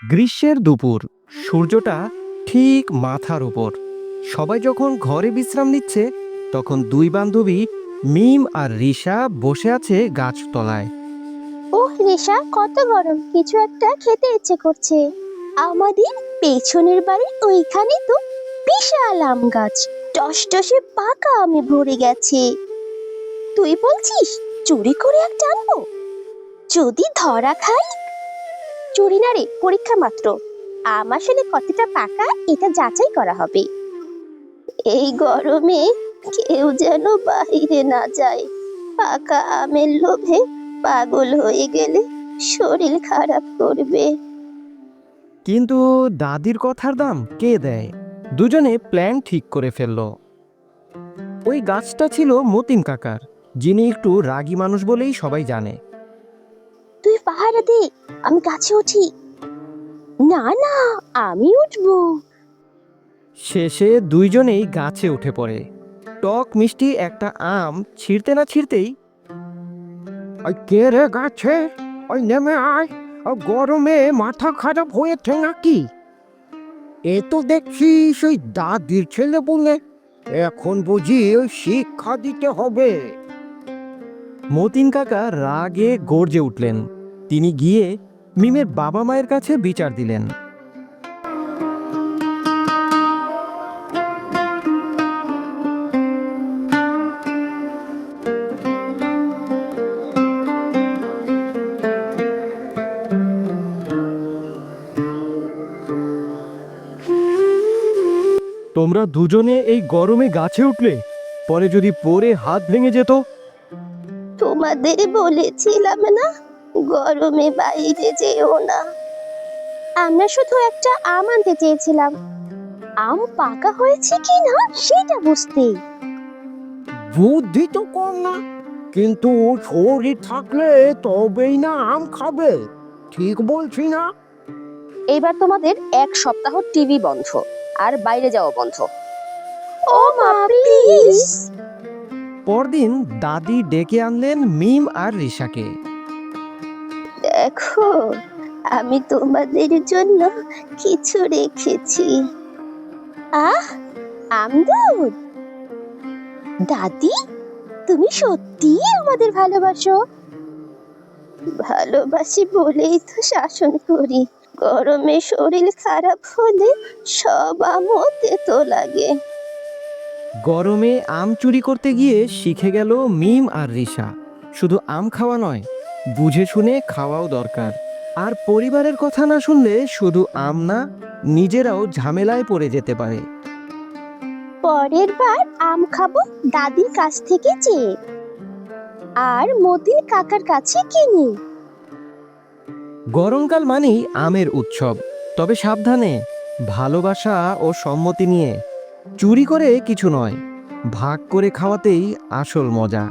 গ্রীষ্মের দুপুর, সূর্যটা ঠিক মাথার উপর। সবাই যখন ঘরে বিশ্রাম নিচ্ছে, তখন দুই বান্ধবী মিম আর রিশা বসে আছে গাছতলায়। ওহ রেশা, কত গরম, কিছু একটা খেতে ইচ্ছে করছে। আমাদের পেছনের বাড়ির ওইখানে তো বিশাল আম গাছ, টসটসে পাকা আমে ভরে গেছে। তুই বলছিস চুরি করে একটা আনবো? যদি ধরা খাই? চুরি না রে, পরীক্ষা মাত্র। আম আসলে কতটা পাকা এটা যাচাই করা হবে। এই গরমে কেউ যেন বাইরে না যায়। পাকা আমের লোভে পাগল হয়ে গেলে শরীর খারাপ করবে। কিন্তু দাদির কথার দাম কে দেয়? দুজনে প্ল্যান ঠিক করে ফেলল। ওই গাছটা ছিল মতিন কাকার, যিনি একটু রাগী মানুষ বলেই সবাই জানে। তুই পাহারা দে, আমি গাছে উঠি। না না, আমি উঠবো। শেষে দুইজনেই গাছে উঠে পড়ে। টক মিষ্টি একটা আম ছিঁড়তে না ছিঁড়তেই, ওই কে রে গাছে, ওই নেমে আয়, ও গরমে মাথা খারাপ হয়েছে নাকি? এ তো দেখছি সেই দাদির ছেলে বলে, এখন বুঝি ওই শিক্ষা দিতে হবে। মতিন কাকা রাগে গর্জে উঠলেন। তিনি গিয়ে মিমের বাবা মায়ের কাছে বিচার দিলেন। তোমরা দুজনে এই গরমে গাছে উঠলে, পরে যদি পড়ে হাত ভেঙে যেত? তোমাদের বলেছিলাম না, গরমে বাইরে যেও না। আমরা শুধু একটা আম আনতে চেয়েছিলাম, আম পাকা হয়েছে কিনা সেটা বুঝতে। বুদ্ধি তো কম না, কিন্তু শরীর থাকলে তবেই না আম খাবে। ঠিক বলছি না? এইবার তোমাদের 1 সপ্তাহ টিভি বন্ধ আর বাইরে যাওয়া বন্ধ। ও মা প্লিজ। পরদিন দাদি ডেকে আনলেন মিম আর রিশাকে। দেখো, আমি তোমাদের জন্য কিছু রেখেছি। আহ, আমদুদ। দাদি, তুমি সত্যিই আমাদের ভালোবাসো? ভালোবাসি বলেই তো শাসন করি। গরমে শরীর খারাপ হলে সব আমও তেতো লাগে। গরমে আম চুরি করতে গিয়ে শিখে গেল মিম আর রিশা, শুধু আম খাওয়া নয়, বুঝে শুনে খাওয়াও দরকার। আর পরিবারের কথা না শুনলে শুধু আম না, নিজেরাও ঝামেলায় পড়ে যেতে পারে। পরের বার আম খাবো দাদির কাছ থেকে চেয়ে, আর মতিন কাকার কাছে কিনে। গরমকাল মানেই আমের উৎসব, তবে সাবধানে, ভালোবাসা ও সম্মতি নিয়ে। চুরি করে কিছু নয়, ভাগ করে খাওয়াতেই আসল মজা।